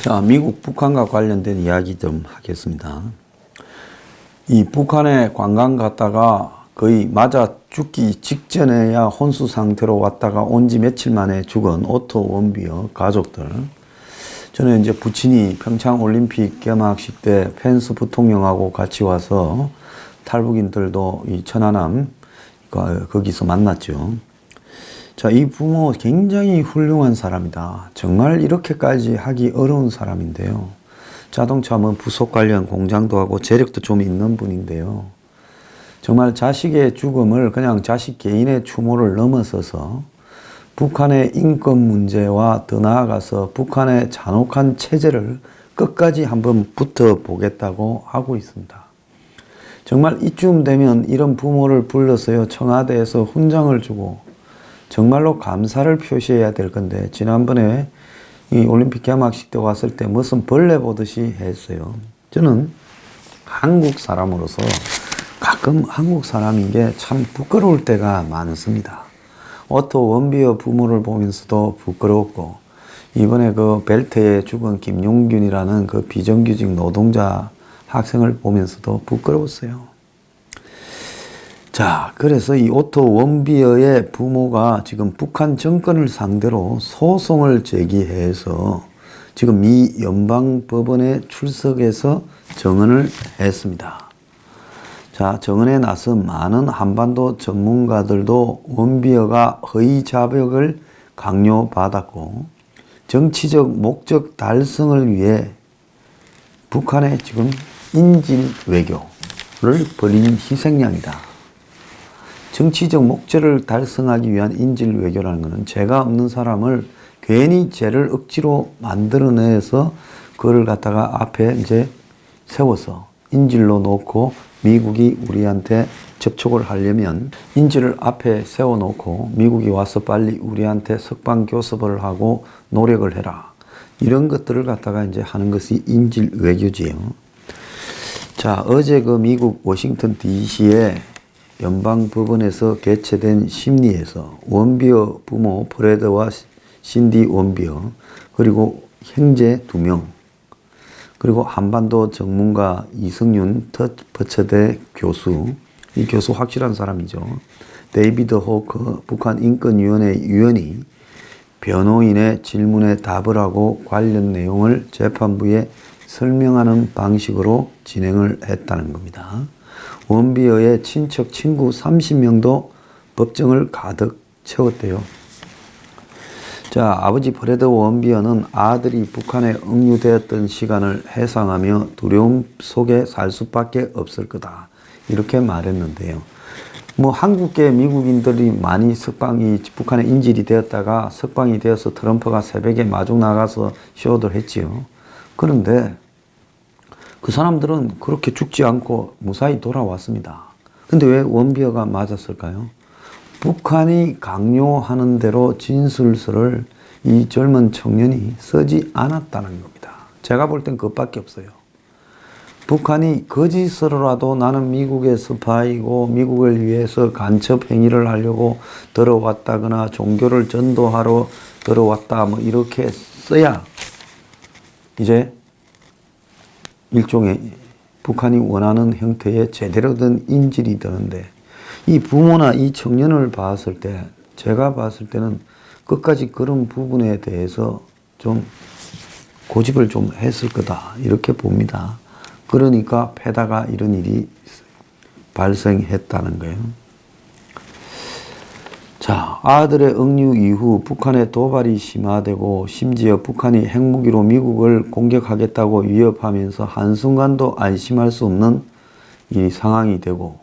자, 미국 북한과 관련된 이야기 좀 하겠습니다. 이 북한에 관광 갔다가 거의 맞아 죽기 직전에야 혼수 상태로 왔다가 온 지 며칠 만에 죽은 오토 원비어 가족들. 저는 이제 부친이 평창 올림픽 개막식 때 펜스 부통령하고 같이 와서 탈북인들도 이 천안함 거기서 만났죠. 자, 이 부모 굉장히 훌륭한 사람이다. 정말 이렇게까지 하기 어려운 사람인데요. 자동차 부속 관련 공장도 하고 재력도 좀 있는 분인데요. 정말 자식의 죽음을 그냥 자식 개인의 추모를 넘어서서 북한의 인권 문제와 더 나아가서 북한의 잔혹한 체제를 끝까지 한번 붙어보겠다고 하고 있습니다. 정말 이쯤 되면 이런 부모를 불러서요, 청와대에서 훈장을 주고 정말로 감사를 표시해야 될 건데, 지난번에 이 올림픽 개막식 때 왔을 때 무슨 벌레 보듯이 했어요. 저는 한국 사람으로서 가끔 한국 사람인 게 참 부끄러울 때가 많습니다. 오토 원비어 부모를 보면서도 부끄러웠고, 이번에 그 벨트에 죽은 김용균이라는 그 비정규직 노동자 학생을 보면서도 부끄러웠어요. 자, 그래서 이 오토 원비어의 부모가 지금 북한 정권을 상대로 소송을 제기해서 지금 미 연방법원에 출석해서 정언을 했습니다. 자, 정언에 나선 많은 한반도 전문가들도 원비어가 허위 자백을 강요받았고 정치적 목적 달성을 위해 북한의 지금 인질 외교를 벌인 희생양이다. 정치적 목적을 달성하기 위한 인질 외교라는 것은 죄가 없는 사람을 괜히 죄를 억지로 만들어내서 그걸 갖다가 앞에 이제 세워서 인질로 놓고 미국이 우리한테 접촉을 하려면 인질을 앞에 세워놓고 미국이 와서 빨리 우리한테 석방 교섭을 하고 노력을 해라. 이런 것들을 갖다가 이제 하는 것이 인질 외교지요. 자, 어제 그 미국 워싱턴 DC에 연방법원에서 개최된 심리에서 원비어 부모 브래드와 신디 원비어, 그리고 형제 2명, 그리고 한반도 전문가 이승윤 버처대 교수, 이 교수 확실한 사람이죠. 데이비드 호크 북한 인권위원회 위원이 변호인의 질문에 답을 하고 관련 내용을 재판부에 설명하는 방식으로 진행을 했다는 겁니다. 원비어의 친척, 친구 30명도 법정을 가득 채웠대요. 자, 아버지 브래드 원비어는 아들이 북한에 억류되었던 시간을 회상하며 두려움 속에 살 수밖에 없을 거다. 이렇게 말했는데요. 한국계 미국인들이 많이 북한에 인질이 되었다가 석방이 되어서 트럼프가 새벽에 마중 나가서 쇼를 했지요. 그런데 그 사람들은 그렇게 죽지 않고 무사히 돌아왔습니다. 근데 왜 원비어가 맞았을까요? 북한이 강요하는 대로 진술서를 이 젊은 청년이 쓰지 않았다는 겁니다. 제가 볼 땐 그것밖에 없어요. 북한이 거짓으로라도 나는 미국의 스파이고 미국을 위해서 간첩 행위를 하려고 들어왔다거나 종교를 전도하러 들어왔다 이렇게 써야 이제 일종의 북한이 원하는 형태의 제대로 된 인질이 되는데, 이 부모나 이 청년을 봤을 때, 제가 봤을 때는 끝까지 그런 부분에 대해서 좀 고집을 좀 했을 거다 이렇게 봅니다. 그러니까 패다가 이런 일이 발생했다는 거예요. 자, 아들의 억류 이후 북한의 도발이 심화되고 심지어 북한이 핵무기로 미국을 공격하겠다고 위협하면서 한순간도 안심할 수 없는 이 상황이 되고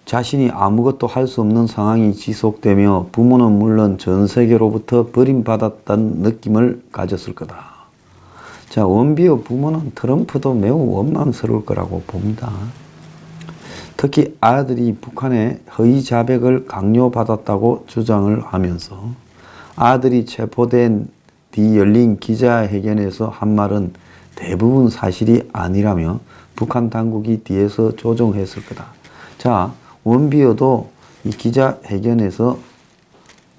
자신이 아무것도 할 수 없는 상황이 지속되며 부모는 물론 전 세계로부터 버림받았다는 느낌을 가졌을 거다. 자, 원비어 부모는 트럼프도 매우 원망스러울 거라고 봅니다. 특히 아들이 북한의 허위 자백을 강요받았다고 주장을 하면서 아들이 체포된 뒤 열린 기자회견에서 한 말은 대부분 사실이 아니라며 북한 당국이 뒤에서 조종했을 거다. 자, 원비어도 이 기자회견에서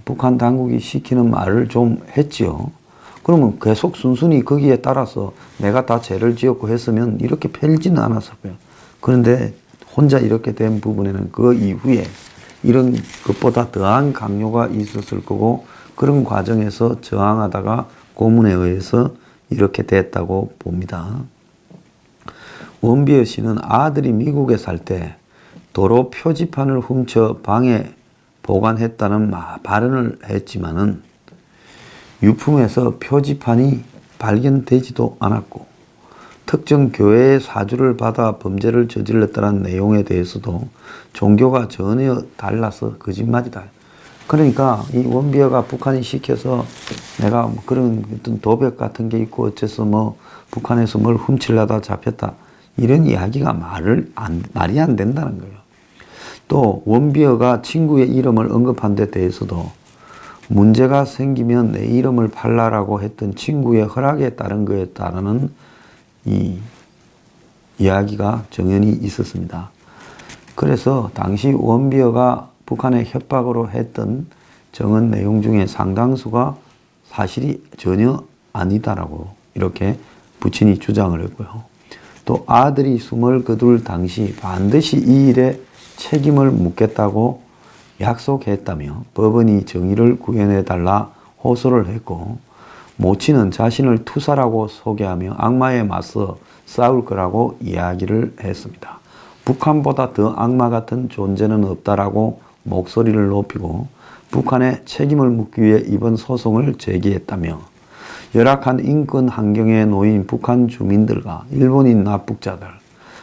북한 당국이 시키는 말을 좀 했지요. 그러면 계속 순순히 거기에 따라서 내가 다 죄를 지었고 했으면 이렇게 펴지는 않았을 거예요. 그런데 혼자 이렇게 된 부분에는 그 이후에 이런 것보다 더한 강요가 있었을 거고 그런 과정에서 저항하다가 고문에 의해서 이렇게 됐다고 봅니다. 원비어 씨는 아들이 미국에 살 때 도로 표지판을 훔쳐 방에 보관했다는 발언을 했지만은 유품에서 표지판이 발견되지도 않았고 특정 교회의 사주를 받아 범죄를 저질렀다는 내용에 대해서도 종교가 전혀 달라서 거짓말이다. 그러니까 이 원비어가 북한이 시켜서 내가 뭐 그런 어떤 도벽 같은 게 있고 어째서 뭐 북한에서 뭘 훔치려다 잡혔다. 이런 이야기가 말이 안 된다는 거예요. 또 원비어가 친구의 이름을 언급한 데 대해서도 문제가 생기면 내 이름을 팔라라고 했던 친구의 허락에 따른 거에 따르는 이 이야기가 정연히 있었습니다. 그래서 당시 원비어가 북한에 협박으로 했던 정언 내용 중에 상당수가 사실이 전혀 아니다라고 이렇게 부친이 주장을 했고요. 또 아들이 숨을 거둘 당시 반드시 이 일에 책임을 묻겠다고 약속했다며 법원이 정의를 구현해달라 호소를 했고 모친은 자신을 투사라고 소개하며 악마에 맞서 싸울 거라고 이야기를 했습니다. 북한보다 더 악마 같은 존재는 없다라고 목소리를 높이고 북한에 책임을 묻기 위해 이번 소송을 제기했다며 열악한 인권 환경에 놓인 북한 주민들과 일본인 납북자들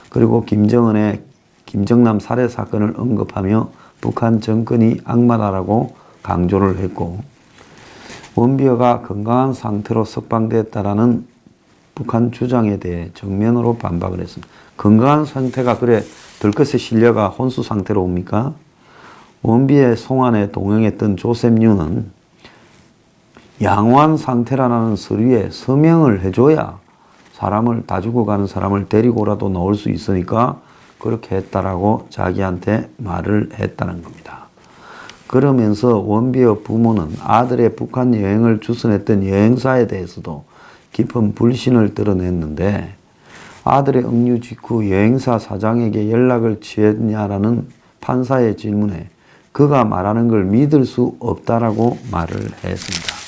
그리고 김정남 살해 사건을 언급하며 북한 정권이 악마다라고 강조를 했고 원비어가 건강한 상태로 석방됐다라는 북한 주장에 대해 정면으로 반박을 했습니다. 건강한 상태가 그래 들것에 실려가 혼수 상태로 옵니까? 원비의 송환에 동행했던 조셉 유는 양호한 상태라는 서류에 서명을 해줘야 사람을 다 죽어가는 사람을 데리고라도 나올 수 있으니까 그렇게 했다라고 자기한테 말을 했다는 겁니다. 그러면서 원비어 부모는 아들의 북한 여행을 주선했던 여행사에 대해서도 깊은 불신을 드러냈는데 아들의 억류 직후 여행사 사장에게 연락을 취했냐라는 판사의 질문에 그가 말하는 걸 믿을 수 없다라고 말을 했습니다.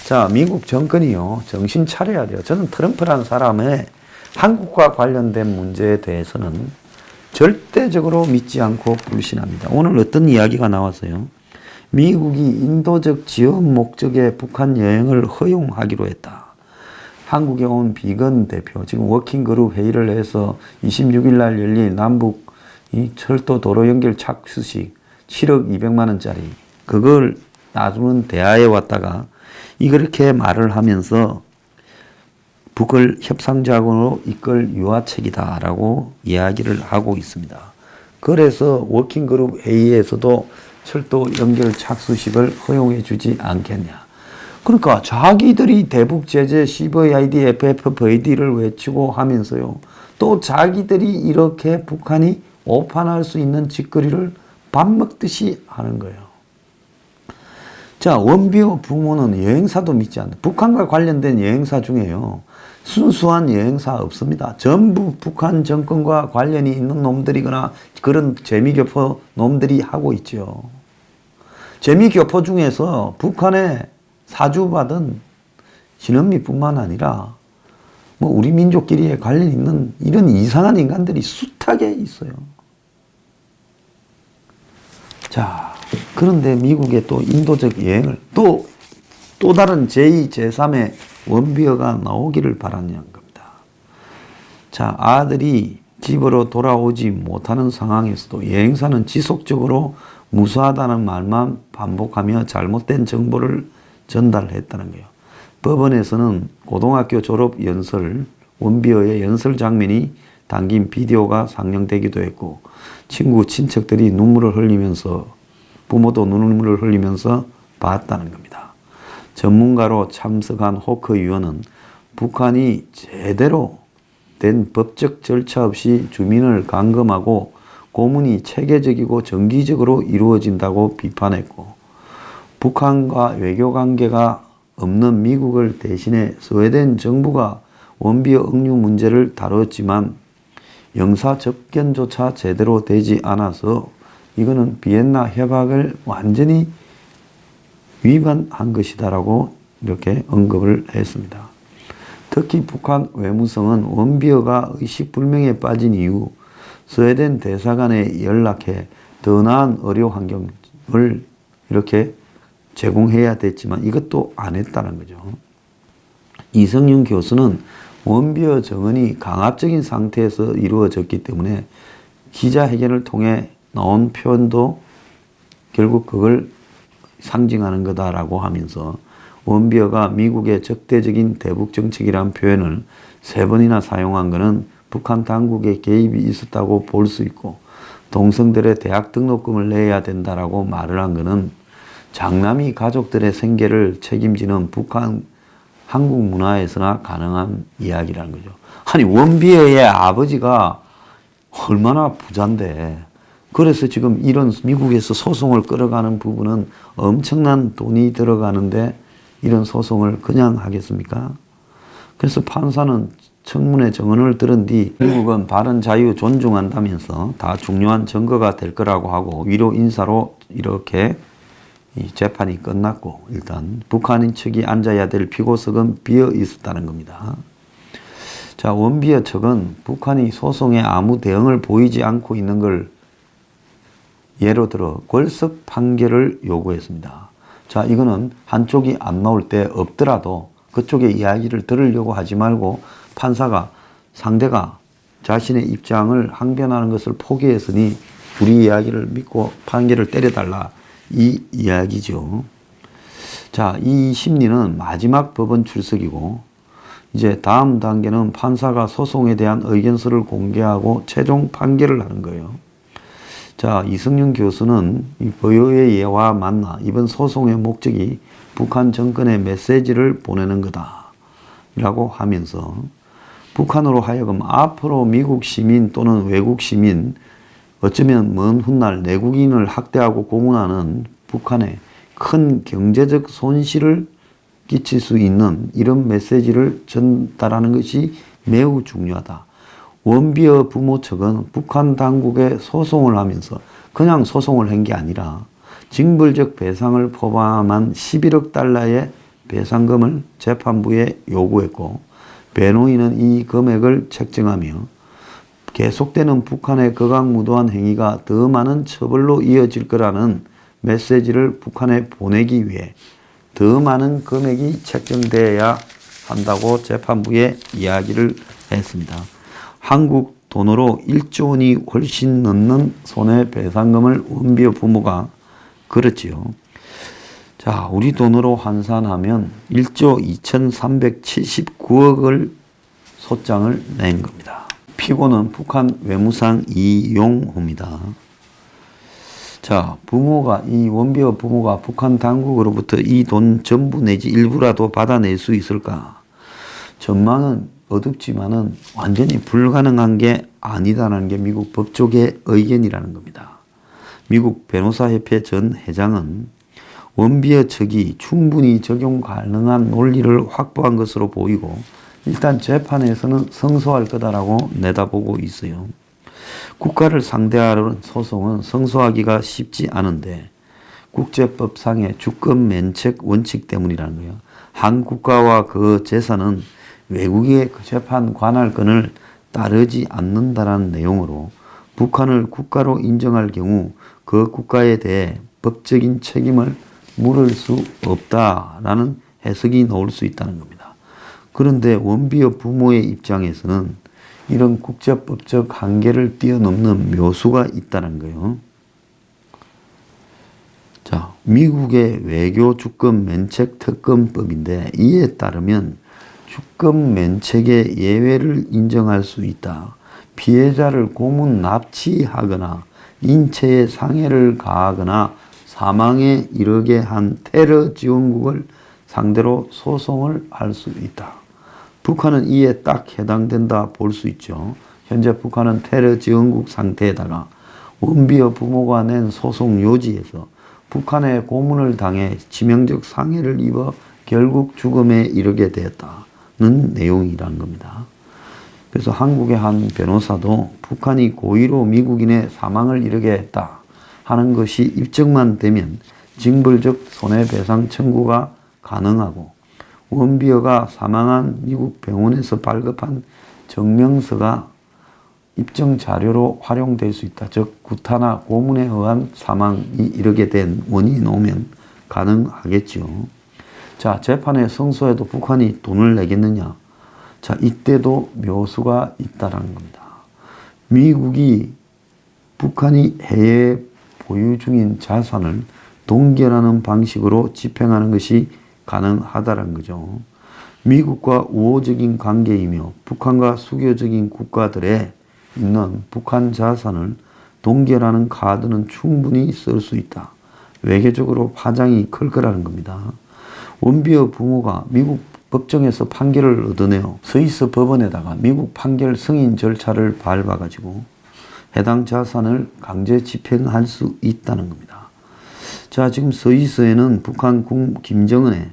자, 미국 정권이요, 정신 차려야 돼요. 저는 트럼프라는 사람의 한국과 관련된 문제에 대해서는 절대적으로 믿지 않고 불신합니다. 오늘 어떤 이야기가 나왔어요? 미국이 인도적 지원 목적의 북한 여행을 허용하기로 했다. 한국에 온 비건 대표, 지금 워킹그룹 회의를 해서 26일 날 열린 남북 이 철도 도로 연결 착수식 7억 200만 원짜리 그걸 놔두는 대화에 왔다가 이렇게 말을 하면서 북을 협상작으로 이끌 유화책이다라고 이야기를 하고 있습니다. 그래서 워킹그룹 회의에서도 철도 연결 착수식을 허용해 주지 않겠냐. 그러니까 자기들이 대북 제재 CVID, FFVD를 외치고 하면서요. 또 자기들이 이렇게 북한이 오판할 수 있는 짓거리를 밥 먹듯이 하는 거예요. 자, 원비어 부모는 여행사도 믿지 않는다. 북한과 관련된 여행사 중에요. 순수한 여행사 없습니다. 전부 북한 정권과 관련이 있는 놈들이거나 그런 재미교포 놈들이 하고 있죠. 재미교포 중에서 북한에 사주받은 진은미뿐만 아니라 뭐 우리 민족끼리에 관련 있는 이런 이상한 인간들이 숱하게 있어요. 자, 그런데 미국의 또 인도적 여행을 또 다른 제2, 제3의 원비어가 나오기를 바라는 겁니다. 자, 아들이 집으로 돌아오지 못하는 상황에서도 여행사는 지속적으로 무수하다는 말만 반복하며 잘못된 정보를 전달했다는 거예요. 법원에서는 고등학교 졸업 연설, 원비어의 연설 장면이 담긴 비디오가 상영되기도 했고 친구, 친척들이 눈물을 흘리면서 부모도 눈물을 흘리면서 봤다는 겁니다. 전문가로 참석한 호크 의원은 북한이 제대로 된 법적 절차 없이 주민을 감금하고 고문이 체계적이고 정기적으로 이루어진다고 비판했고 북한과 외교관계가 없는 미국을 대신해 스웨덴 정부가 원비어 억류 문제를 다뤘지만 영사 접견조차 제대로 되지 않아서 이거는 비엔나 협약을 완전히 위반한 것이다라고 이렇게 언급을 했습니다. 특히 북한 외무성은 원비어가 의식불명에 빠진 이후 스웨덴 대사관에 연락해 더 나은 의료 환경을 이렇게 제공해야 됐지만 이것도 안 했다는 거죠. 이성윤 교수는 원비어 정언이 강압적인 상태에서 이루어졌기 때문에 기자회견을 통해 나온 표현도 결국 그걸 상징하는 거다라고 하면서 원비어가 미국의 적대적인 대북 정책이라는 표현을 3번이나 사용한 것은 북한 당국의 개입이 있었다고 볼 수 있고 동성들의 대학 등록금을 내야 된다라고 말을 한 것은 장남이 가족들의 생계를 책임지는 북한 한국 문화에서나 가능한 이야기라는 거죠. 아니 원비어의 아버지가 얼마나 부자인데 그래서 지금 이런 미국에서 소송을 끌어가는 부분은 엄청난 돈이 들어가는데 이런 소송을 그냥 하겠습니까? 그래서 판사는 청문회 정언을 들은 뒤 미국은 발언 자유 존중한다면서 다 중요한 증거가 될 거라고 하고 위로 인사로 이렇게 이 재판이 끝났고 일단 북한인 측이 앉아야 될 피고석은 비어 있었다는 겁니다. 자, 원비어 측은 북한이 소송에 아무 대응을 보이지 않고 있는 걸 예로 들어 골석 판결을 요구했습니다. 자, 이거는 한쪽이 안 나올 때 없더라도 그쪽의 이야기를 들으려고 하지 말고 판사가 상대가 자신의 입장을 항변하는 것을 포기했으니 우리 이야기를 믿고 판결을 때려달라 이 이야기죠. 자, 이 심리는 마지막 법원 출석이고 이제 다음 단계는 판사가 소송에 대한 의견서를 공개하고 최종 판결을 하는 거예요. 자, 이성윤 교수는 이 보요의 예와 만나 이번 소송의 목적이 북한 정권에 메시지를 보내는 거다 라고 하면서 북한으로 하여금 앞으로 미국 시민 또는 외국 시민 어쩌면 먼 훗날 내국인을 학대하고 고문하는 북한에 큰 경제적 손실을 끼칠 수 있는 이런 메시지를 전달하는 것이 매우 중요하다. 원비어 부모 측은 북한 당국에 소송을 하면서 그냥 소송을 한 게 아니라 징벌적 배상을 포함한 11억 달러의 배상금을 재판부에 요구했고 변호인은 이 금액을 책정하며 계속되는 북한의 극악무도한 행위가 더 많은 처벌로 이어질 거라는 메시지를 북한에 보내기 위해 더 많은 금액이 책정되어야 한다고 재판부에 이야기를 했습니다. 한국 돈으로 1조 원이 훨씬 넘는 손해배상금을 원비어 부모가 그렇지요. 자, 우리 돈으로 환산하면 1조 2379억을 소장을 낸 겁니다. 피고는 북한 외무상 이용호입니다. 자, 부모가 이 원비어 부모가 북한 당국으로부터 이 돈 전부 내지 일부라도 받아낼 수 있을까? 전망은 어둡지만은 완전히 불가능한 게 아니다라는 게 미국 법조계 의견이라는 겁니다. 미국 변호사협회 전 회장은 원비어 측이 충분히 적용 가능한 논리를 확보한 것으로 보이고 일단 재판에서는 성소할 거다라고 내다보고 있어요. 국가를 상대하는 소송은 성소하기가 쉽지 않은데 국제법상의 주권 면책 원칙 때문이라는 거예요. 한 국가와 그 재산은 외국의 그 재판 관할권을 따르지 않는다라는 내용으로 북한을 국가로 인정할 경우 그 국가에 대해 법적인 책임을 물을 수 없다라는 해석이 나올 수 있다는 겁니다. 그런데 원비어 부모의 입장에서는 이런 국제법적 한계를 뛰어넘는 묘수가 있다는 거예요. 자, 미국의 외교 주권 면책 특검법인데 이에 따르면 주권 면책의 예외를 인정할 수 있다. 피해자를 고문 납치하거나 인체에 상해를 가하거나 사망에 이르게 한 테러 지원국을 상대로 소송을 할 수 있다. 북한은 이에 딱 해당된다 볼 수 있죠. 현재 북한은 테러 지원국 상태에다가 원비어 부모가 낸 소송 요지에서 북한의 고문을 당해 치명적 상해를 입어 결국 죽음에 이르게 되었다는 내용이란 겁니다. 그래서 한국의 한 변호사도 북한이 고의로 미국인의 사망을 이르게 했다 하는 것이 입증만 되면 징벌적 손해배상 청구가 가능하고 원비어가 사망한 미국 병원에서 발급한 증명서가 입증 자료로 활용될 수 있다. 즉 구타나 고문에 의한 사망이 이르게 된 원인이 나오면 가능하겠죠. 자, 재판에 승소해도 북한이 돈을 내겠느냐? 자, 이때도 묘수가 있다라는 겁니다. 미국이 북한이 해외에 보유 중인 자산을 동결하는 방식으로 집행하는 것이 가능하다는 거죠. 미국과 우호적인 관계이며 북한과 수교적인 국가들에 있는 북한 자산을 동결하는 카드는 충분히 쓸 수 있다. 외교적으로 파장이 클 거라는 겁니다. 원비어 부모가 미국 법정에서 판결을 얻어내어 스위스 법원에다가 미국 판결 승인 절차를 밟아가지고 해당 자산을 강제 집행할 수 있다는 겁니다. 자, 지금 스위스에는 북한 김정은의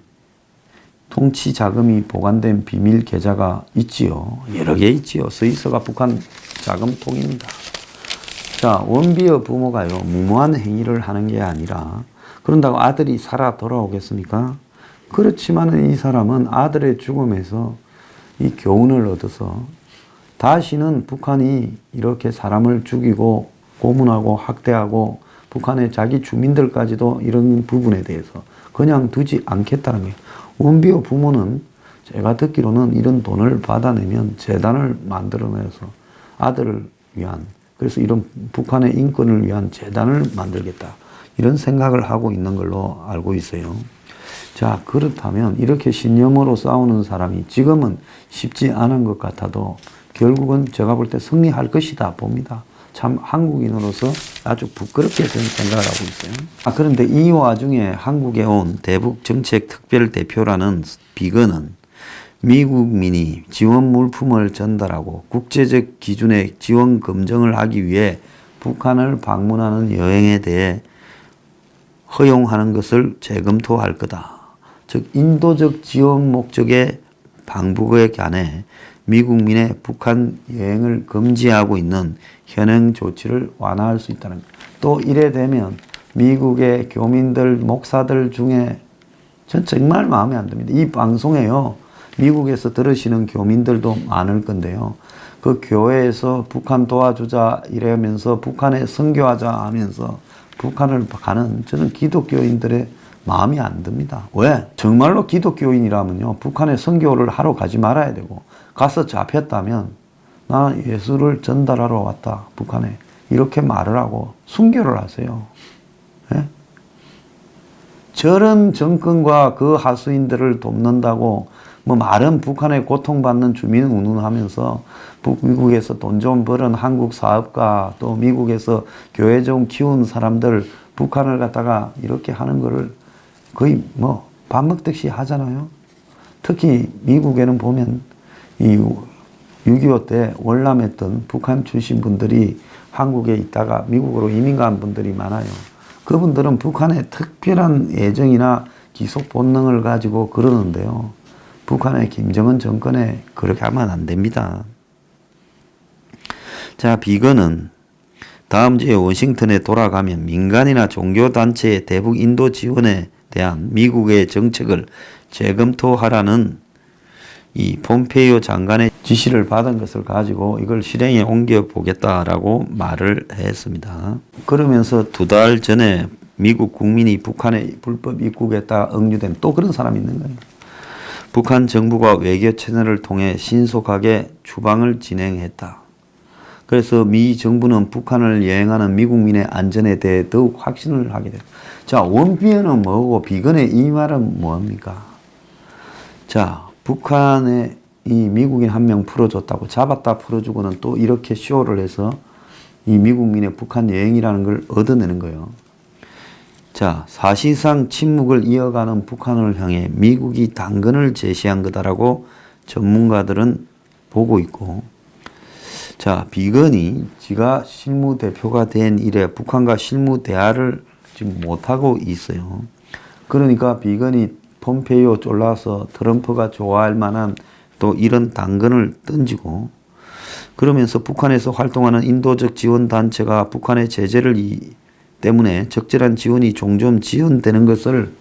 통치 자금이 보관된 비밀 계좌가 있지요. 여러 개 있지요. 스위스가 북한 자금통입니다. 자, 원비어 부모가요, 무모한 행위를 하는 게 아니라, 그런다고 아들이 살아 돌아오겠습니까? 그렇지만 이 사람은 아들의 죽음에서 이 교훈을 얻어서 다시는 북한이 이렇게 사람을 죽이고 고문하고 학대하고 북한의 자기 주민들까지도 이런 부분에 대해서 그냥 두지 않겠다는 거예요. 원비어 부모는 제가 듣기로는 이런 돈을 받아내면 재단을 만들어내서 아들을 위한, 그래서 이런 북한의 인권을 위한 재단을 만들겠다, 이런 생각을 하고 있는 걸로 알고 있어요. 자, 그렇다면 이렇게 신념으로 싸우는 사람이 지금은 쉽지 않은 것 같아도 결국은 제가 볼 때 승리할 것이다 봅니다. 참 한국인으로서 아주 부끄럽게 저는 생각을 하고 있어요. 그런데 이 와중에 한국에 온 대북 정책 특별 대표라는 비건은 미국민이 지원 물품을 전달하고 국제적 기준의 지원 검증을 하기 위해 북한을 방문하는 여행에 대해 허용하는 것을 재검토할 거다. 즉 인도적 지원 목적의 방북에 관해 미국민의 북한 여행을 금지하고 있는 현행 조치를 완화할 수 있다는 것. 또 이래 되면 미국의 교민들, 목사들 중에 전 정말 마음에 안 듭니다. 이 방송에요, 미국에서 들으시는 교민들도 많을 건데요. 그 교회에서 북한 도와주자 이러면서 북한에 선교하자 하면서 북한을 가는 저는 기독교인들의 마음이 안 듭니다. 왜? 정말로 기독교인이라면요, 북한에 선교를 하러 가지 말아야 되고, 가서 잡혔다면 나 예수를 전달하러 왔다 북한에, 이렇게 말을 하고 순교를 하세요. 예? 저런 정권과 그 하수인들을 돕는다고 뭐 말은 북한에 고통받는 주민 운운하면서 미국에서 돈 좀 버는 한국 사업가, 또 미국에서 교회 좀 키운 사람들 북한을 갖다가 이렇게 하는 거를 거의 뭐 밥 먹듯이 하잖아요. 특히 미국에는 보면 이 6.25 때 월남했던 북한 출신 분들이 한국에 있다가 미국으로 이민 간 분들이 많아요. 그분들은 북한에 특별한 애정이나 기속 본능을 가지고 그러는데요. 북한의 김정은 정권에 그렇게 하면 안 됩니다. 자, 비건은 다음 주에 워싱턴에 돌아가면 민간이나 종교단체의 대북 인도 지원에 대한 미국의 정책을 재검토하라는 이 폼페이오 장관의 지시를 받은 것을 가지고 이걸 실행에 옮겨 보겠다라고 말을 했습니다. 그러면서 2달 전에 미국 국민이 북한에 불법 입국했다 억류된 또 그런 사람이 있는 거예요. 북한 정부가 외교 채널을 통해 신속하게 추방을 진행했다. 그래서 미 정부는 북한을 여행하는 미국민의 안전에 대해 더욱 확신을 하게 됩니다. 자, 원비어는 뭐고 비건의 이 말은 뭡니까? 자, 북한에 이 미국인 한 명 풀어줬다고 잡았다 풀어주고는 또 이렇게 쇼를 해서 이 미국민의 북한 여행이라는 걸 얻어내는 거예요. 자, 사실상 침묵을 이어가는 북한을 향해 미국이 당근을 제시한 거다라고 전문가들은 보고 있고, 자, 비건이 지가 실무대표가 된 이래 북한과 실무 대화를 지금 못하고 있어요. 그러니까 비건이 폼페이오 졸라서 트럼프가 좋아할 만한 또 이런 당근을 던지고, 그러면서 북한에서 활동하는 인도적 지원 단체가 북한의 제재를 때문에 적절한 지원이 종종 지연되는 것을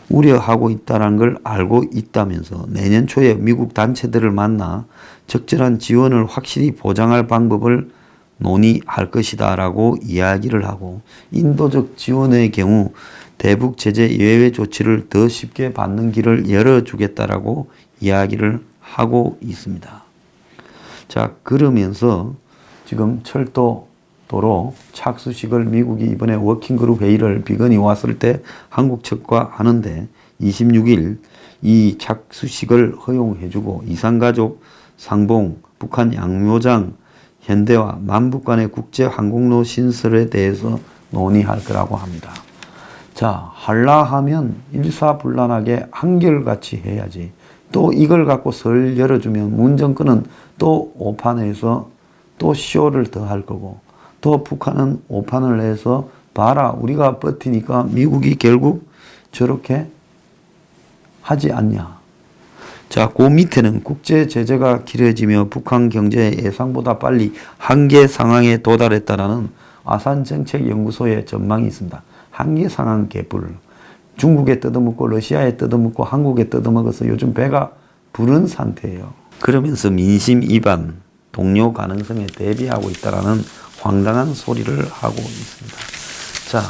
우려하고 있다는 걸 알고 있다면서 내년 초에 미국 단체들을 만나 적절한 지원을 확실히 보장할 방법을 논의할 것이다 라고 이야기를 하고, 인도적 지원의 경우 대북 제재 예외 조치를 더 쉽게 받는 길을 열어주겠다라고 이야기를 하고 있습니다. 자, 그러면서 지금 철도로 착수식을 미국이 이번에 워킹그룹 회의를 비건이 왔을 때 한국 측과 하는데 26일 이 착수식을 허용해주고 이산가족, 상봉, 북한 양묘장, 현대와 남북 간의 국제 항공로 신설에 대해서 논의할 거라고 합니다. 자, 할라 하면 일사불란하게 한결같이 해야지. 또 이걸 갖고 설 열어주면 문 정권은 또 오판해서 또 쇼를 더 할 거고, 또 북한은 오판을 해서 봐라 우리가 버티니까 미국이 결국 저렇게 하지 않냐. 자, 그 밑에는 국제 제재가 길어지며 북한 경제 예상보다 빨리 한계 상황에 도달했다라는 아산정책연구소의 전망이 있습니다. 한계 상황 개뿔. 중국에 뜯어먹고 러시아에 뜯어먹고 한국에 뜯어먹어서 요즘 배가 부른 상태예요. 그러면서 민심 위반, 동료 가능성에 대비하고 있다라는 황당한 소리를 하고 있습니다. 자,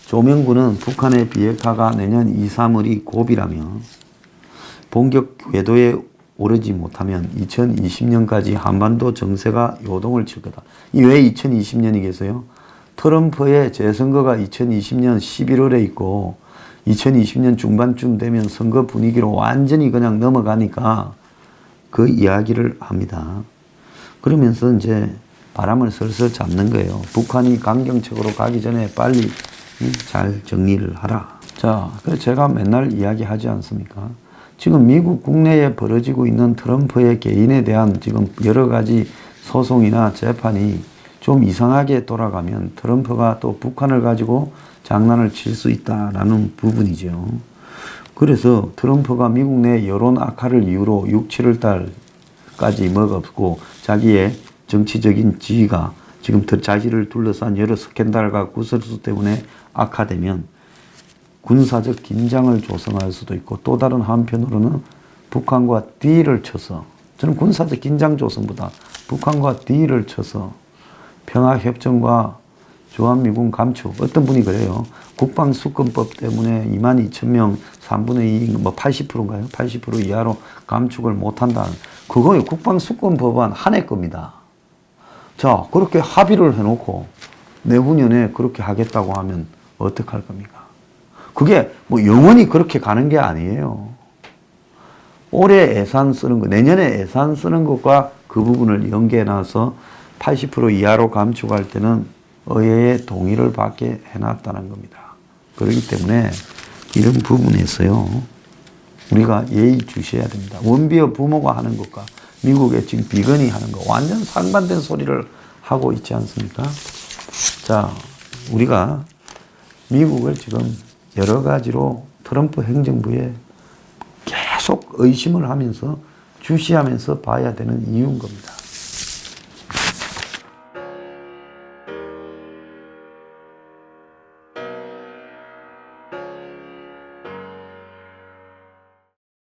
조명구는 북한의 비핵화가 내년 2, 3월이 고비라며 본격 궤도에 오르지 못하면 2020년까지 한반도 정세가 요동을 칠 거다. 이 왜 2020년이겠어요? 트럼프의 재선거가 2020년 11월에 있고 2020년 중반쯤 되면 선거 분위기로 완전히 그냥 넘어가니까 그 이야기를 합니다. 그러면서 이제 바람을 슬슬 잡는 거예요. 북한이 강경책으로 가기 전에 빨리 잘 정리를 하라. 자, 그래서 제가 맨날 이야기하지 않습니까? 지금 미국 국내에 벌어지고 있는 트럼프의 개인에 대한 지금 여러 가지 소송이나 재판이 좀 이상하게 돌아가면 트럼프가 또 북한을 가지고 장난을 칠 수 있다라는 부분이죠. 그래서 트럼프가 미국 내 여론 악화를 이유로 6, 7월 달까지 먹었고 자기의 정치적인 지위가 지금 자기를 둘러싼 여러 스캔들과 구설수 때문에 악화되면 군사적 긴장을 조성할 수도 있고, 또 다른 한편으로는 북한과 딜을 쳐서, 저는 군사적 긴장 조성보다 북한과 딜을 쳐서 평화협정과 주한미군 감축, 어떤 분이 그래요. 국방수권법 때문에 22,000명 3분의 2, 뭐 80%인가요? 80% 이하로 감축을 못한다. 그거요. 국방수권법안 한 해 겁니다. 자, 그렇게 합의를 해놓고 내후년에 그렇게 하겠다고 하면 어떡할 겁니까? 그게 뭐 영원히 그렇게 가는 게 아니에요. 올해 예산 쓰는 거, 내년에 예산 쓰는 것과 그 부분을 연계해놔서 80% 이하로 감축할 때는 의회의 동의를 받게 해놨다는 겁니다. 그렇기 때문에 이런 부분에서요, 우리가 예의주시해야 됩니다. 원비어 부모가 하는 것과 미국의 지금 비건이 하는 거 완전 상반된 소리를 하고 있지 않습니까? 자, 우리가 미국을 지금 여러 가지로 트럼프 행정부에 계속 의심을 하면서 주시하면서 봐야 되는 이유인 겁니다.